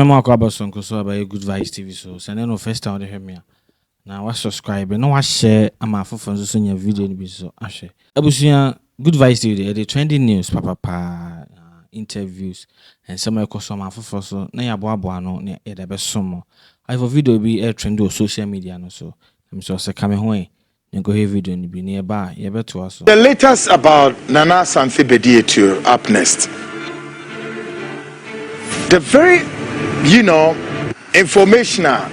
Kwaku Baako so about Ghpagetv TV so send no first time they hear me. Now wa subscribe no wa share ama afofo so nya video ni bi so ahwe. Abusuya Ghpagetv TV the trending news papa interviews and some some afofo so na ya boa no na e da be somo. I have a video be air trend on social media no so I'm so say come ho you go hear video ni bi nearby you better also. The latest about Nana Asante Bediatuo up next. The very informational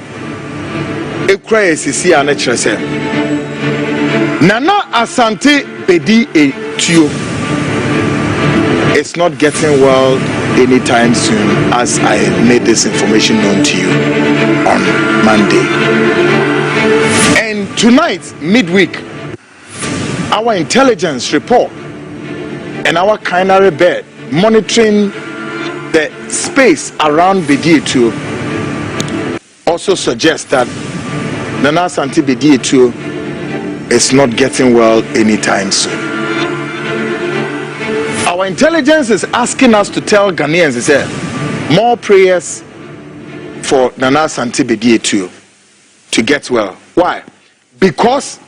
Nana Asante Bediatuo is not getting well anytime soon, as I made this information known to you on Monday. And tonight, midweek, our intelligence report and our canary bird monitoring the space around Bediatuo also suggests that Nana Asante Bediatuo is not getting well anytime soon. Our intelligence is asking us to tell Ghanaians, more prayers for Nana Asante Bediatuo to get well. Why? Because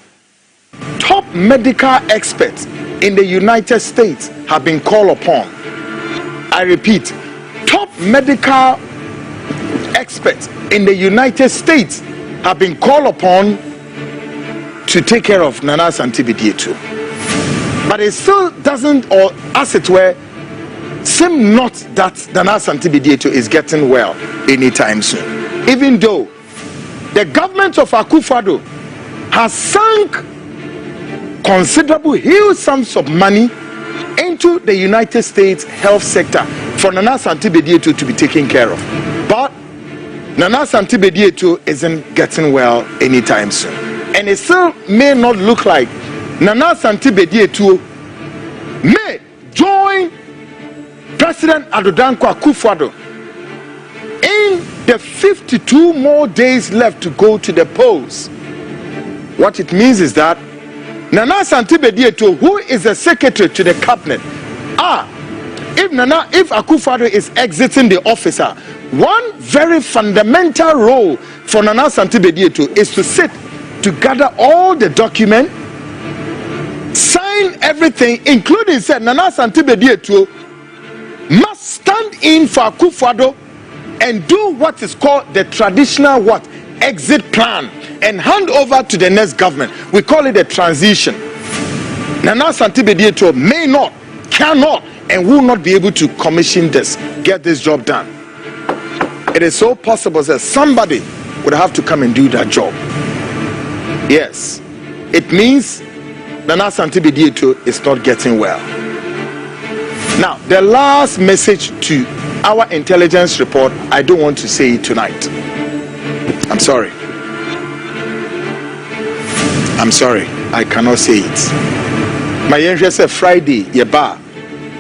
top medical experts in the United States have been called upon. I repeat, top medical experts in the United States have been called upon to take care of Nana Asante Bediatuo. But it still doesn't, or as it were, seem not that Nana Asante Bediatuo is getting well anytime soon. Even though the government of Akufo-Addo has sunk considerable huge sums of money into the United States health sector for Nana Asante Bediatuo to be taken care of. But Nana Asante Bediatuo isn't getting well anytime soon. And it still may not look like Nana Asante Bediatuo may join President Addo Akufo-Addo in the 52 more days left to go to the polls. What it means is that Nana Asante Bediatuo, who is the secretary to the cabinet, if Akufo-Addo is exiting the office, one very fundamental role for Nana Asante Bediatuo is to sit to gather all the documents, sign everything, including said Nana Asante Bediatuo must stand in for Akufo-Addo and do what is called the traditional exit plan and hand over to the next government. We call it a transition. Nana Asante Bediatuo may not, cannot, and will not be able to commission this, get this job done. It is so possible that somebody would have to come and do that job. Yes, it means Nana Asante Bediatuo is not getting well. Now, the last message to our intelligence report, I don't want to say it tonight. I'm sorry. I cannot say it. My angel said Friday, yeba,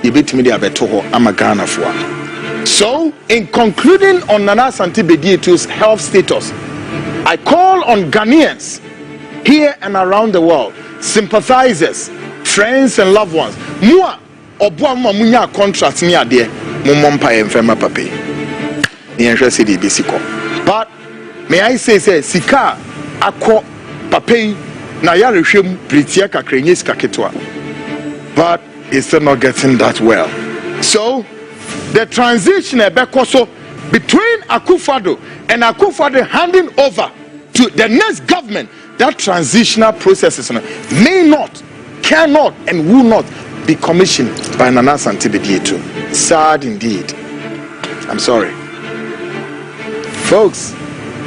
yebit me dia betoho, I'm a Ghana for. So, in concluding on Nana Asante Bediatuo's health status, I call on Ghanaians here and around the world, sympathizers, friends and loved ones. Mua obwa munya contract ni ade mumompa emfema pape. Ni ehwe se di besiko. But may I say sika akọ pape na yarehwem pritia kakrenye sika ketwa. But it's still not getting that well. So the transition ebekoso between Akufo-Addo and Akufo-Addo handing over to the next government, that transitional process may not, cannot, and will not be commissioned by Nana Asante Bediatuo. Sad indeed. I'm sorry. Folks,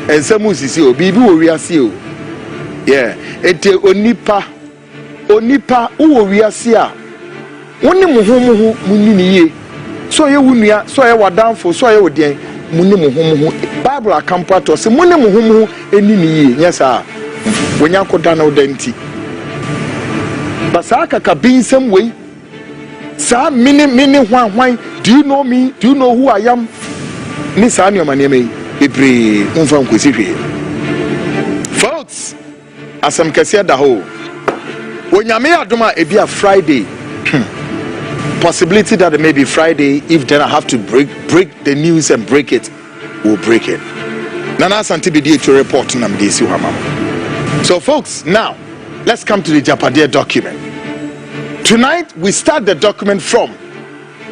and some will see, Bibi will see you. Yeah, it's onipa, who will see ya. Only muhu munini. So you wunya, so you were down for, so you were there. Muhu. Bible account to say mune muhu enini. Yes, sir. When you could down denti. Basaka kabin some way. Sa mini why do you know me? Do you know who I am? Nisa your name Ibri unfam kwesihwe. Folks, asam kese da ho. Onyame adoma e bia Friday. Possibility that it may be Friday if then I have to break the news and break it. will break it. Nana Asante Bediatuo report na mdesi wama. So folks, now let's come to the Ghpagetv document. Tonight we start the document from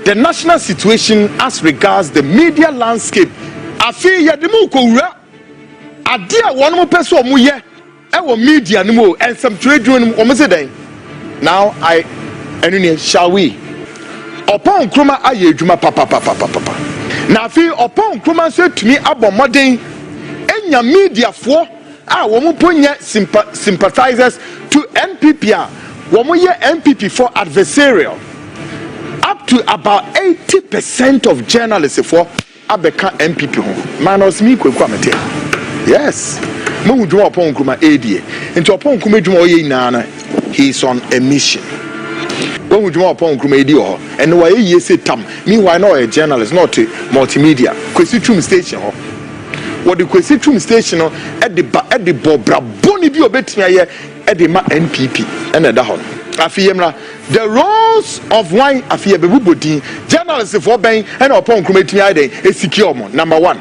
the national situation as regards the media landscape. Afi yademu ko wura ade a wono pese omoye e media no mo and some trade union omo se den. Now shall we? Upon kroma aye adwuma papa. Na afi upon kroma so tumi abomoden enya media fo a womo ponye sympathizers to NPP a womo ye NPP for adversarial. Up to about 80% of journalists for abeka NPP ho. Manos mi Kwaku amete. Yes. Mo dwuma upon kroma adie. Nti upon kroma dwuma oye nyana. He is on a mission. When we do upon Kumedio, and why ye say tam, meanwhile, no a journalist, not a multimedia, Kofitv station. What the Kofitv station at the Bobra Boni Bio Betia at the NPP and at the hall. Afiemra, the roles of wine Afia Bebudi, journalists for Bang and upon Kumetia a secure one. Number one,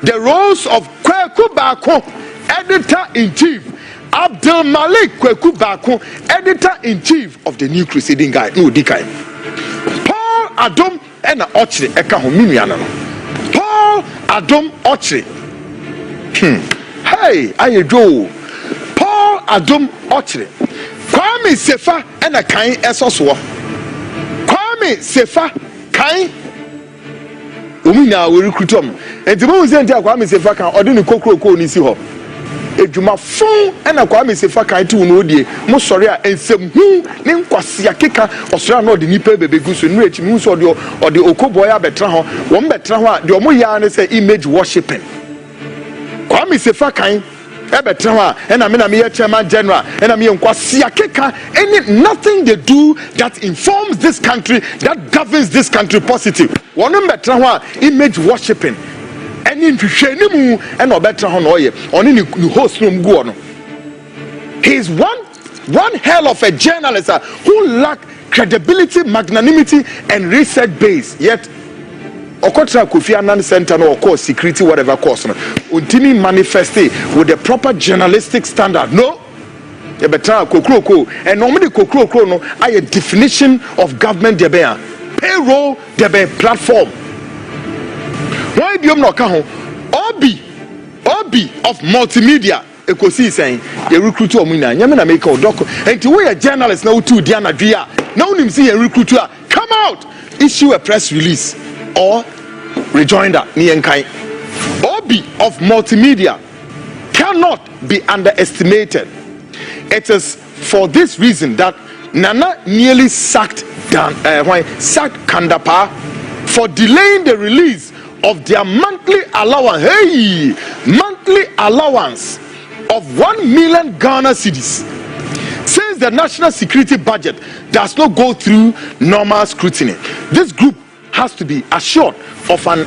the roles of Kwaku Baako, editor-in-chief. Abdul Malik Kwaku Baako, editor-in-chief of the New Crusading Guide. No, Dikai. Paul Addo and Ochre Eka Hominiano. Paul Addo Ochre. Hey, I do. Paul Addo Ochre. Kwame Sefa and a kind Esoswa. Kwame Sefa kind. Umina will recruit him. And the moment Kwame Sefa can order Kokro Nisi Hop. Ejuma fun ena Kwame Sefa kan ti no die mo sori a ensem hu ne nkwase akeka osora na odi nipa bebegu so nu echi mu so odi okoboy abetra ho wo mbetra ho a de omo ya ne say image worshiping. Kwame Sefa kan ebetra ho a ena me na me chairman general ena me nkwase akeka any nothing they do that informs this country, that governs this country positive. Wono mbetra ho a image worshiping. And in Shenimu and Obetra Honoye, on any host room go. He is one hell of a journalist who lack credibility, magnanimity, and research base. Yet, Okotra Kofi Annan Center, no course, security, whatever course, Untimi manifested with the proper journalistic standard. No, Ebetra Kokroko, and normally Kokroko, no, I a definition of government debe, payroll debe platform. Why do you not come? Obi of multimedia. Ekosi saying you recruit omina. Nyamina make a doc. And to we a journalist now too. Diana Dia. Now him see a recruiter. Come out. Issue a press release or rejoinder. Nienkai. Obi of multimedia cannot be underestimated. It is for this reason that Nana nearly sacked Kandapa for delaying the release of their monthly allowance of 1 million Ghana cedis. Since the national security budget does not go through normal scrutiny, this group has to be assured of an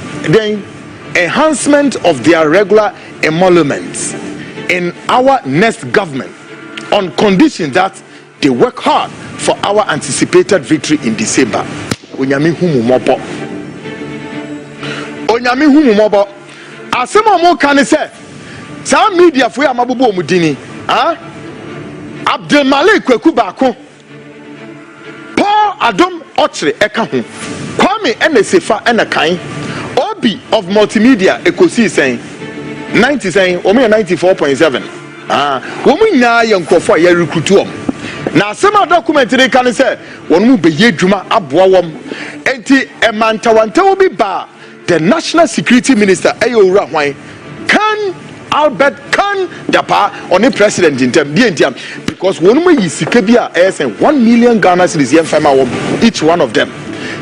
enhancement of their regular emoluments in our next government on condition that they work hard for our anticipated victory in December. Onyame hu mobo asema mo kan se sa media fo ya mabobo omudini Abdul Malik Kwaku Baako, Paul Addo Ochre eka ho, Kwame Sefa ena kan, Obi of multimedia ekosi sen 90 sen o me 94.7 wo mu nya ye nkofo ya recruit om na asema documentary kan se won mu beye dwuma aboa wom enti emantawanta obi ba the national security minister Ayora Hwan can Albert can dapa on the president in term because one way is sikabia 1 million Ghana cedis each one of them.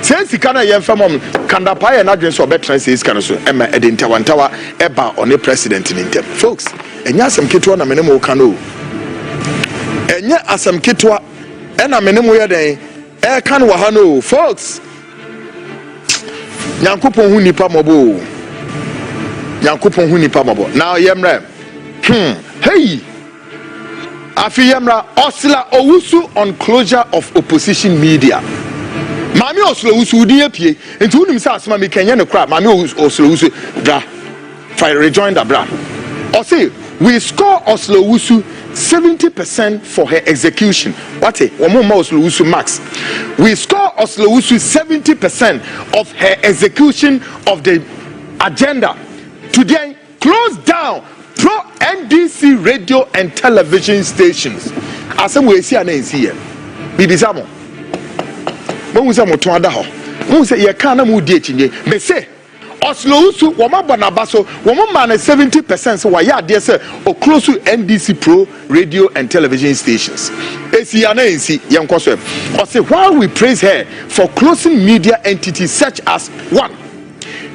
Since Sikana Yemfamom can dapa and address or better says Canaso Emma Edintawantawa Eba on the president in term. Folks, and yasam kitwa na menemo kano. And yet asam kitwa and a menemo yade air can wahano folks. Yankupon hu nipa mobo. Yankupon hu nipa mobo. Now yemre. Hey. Afi yemra Osla Owusu on closure of opposition media. Mami Osla Owusu udi epie. Enti unim sa asema me kenye ne kra. Mami Osla Owusu dra. Fire rejoin the brand. Or say, we score Oslo Wusu 70% for her execution. What a Omoma Oslo Wusu max. We score Oslo Wusu 70% of her execution of the agenda. Today, close down pro NDC radio and television stations. As we see an here. Bibisamo. Monsamo to Addo. Monse ye kana mu die chinye. Me say Oslo Wusu woma bonabaso woma man 70% so why ade say o close to NDC pro radio and television stations. Esi ana ensi yenkoso. Or say while we praise her for closing media entities such as 1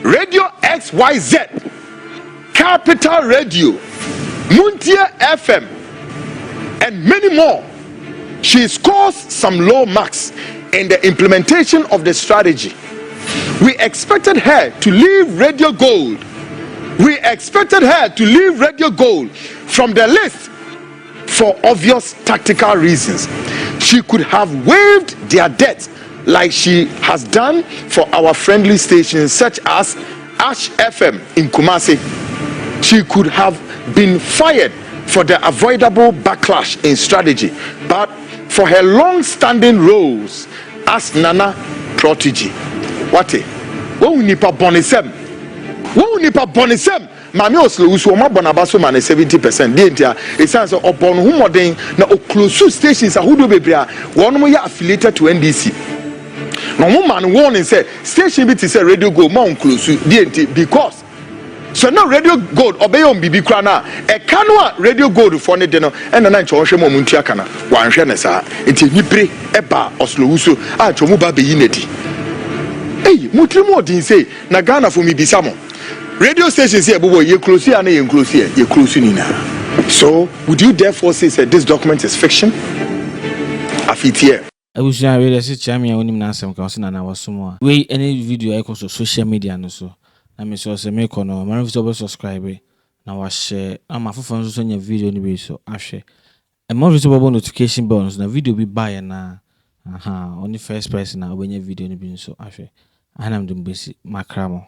Radio XYZ, Capital Radio, Muntia FM, and many more, she scores some low marks in the implementation of the strategy. We expected her to leave Radio Gold. We expected her to leave Radio Gold from the list for obvious tactical reasons. She could have waived their debt like she has done for our friendly stations such as Ash FM in Kumasi. She could have been fired for the avoidable backlash in strategy, but for her long-standing roles as Nana protege. What a nipa bonisem. Nipa bonisem. Mami Oslo Wusu oma bonabaso man 70%. Dentia it sounds upon whom modern na oklosu stations ahudo bebria one mo ya affiliated to NDC. No man warning say station bit say Radio Gold ma onklosu denti because so now Radio Gold obey on bibi kra na e kanwa Radio Gold for ne de no e na nche ohwe mo muntua kana wan hwe ne sa enti nipre eba Oslo Wusu a chomu ba be yinedi. Hey, mutrimo din say na Ghana for me bisamo. Radio stations here bobo ye close here na ye close here ye close ni na. So would you therefore say this document is fiction? Afitie. Abusia we dey say chami onim na asem ka so na wasomo a. We any video e so social media no so. Na me so say me kono man if subscribe na wa share ama fofo so nya video ni be so ahwe. E mo visible notification bell so na video bi buy na only first person na obenya video ni bi so ahwe. Anam dum besi makramo.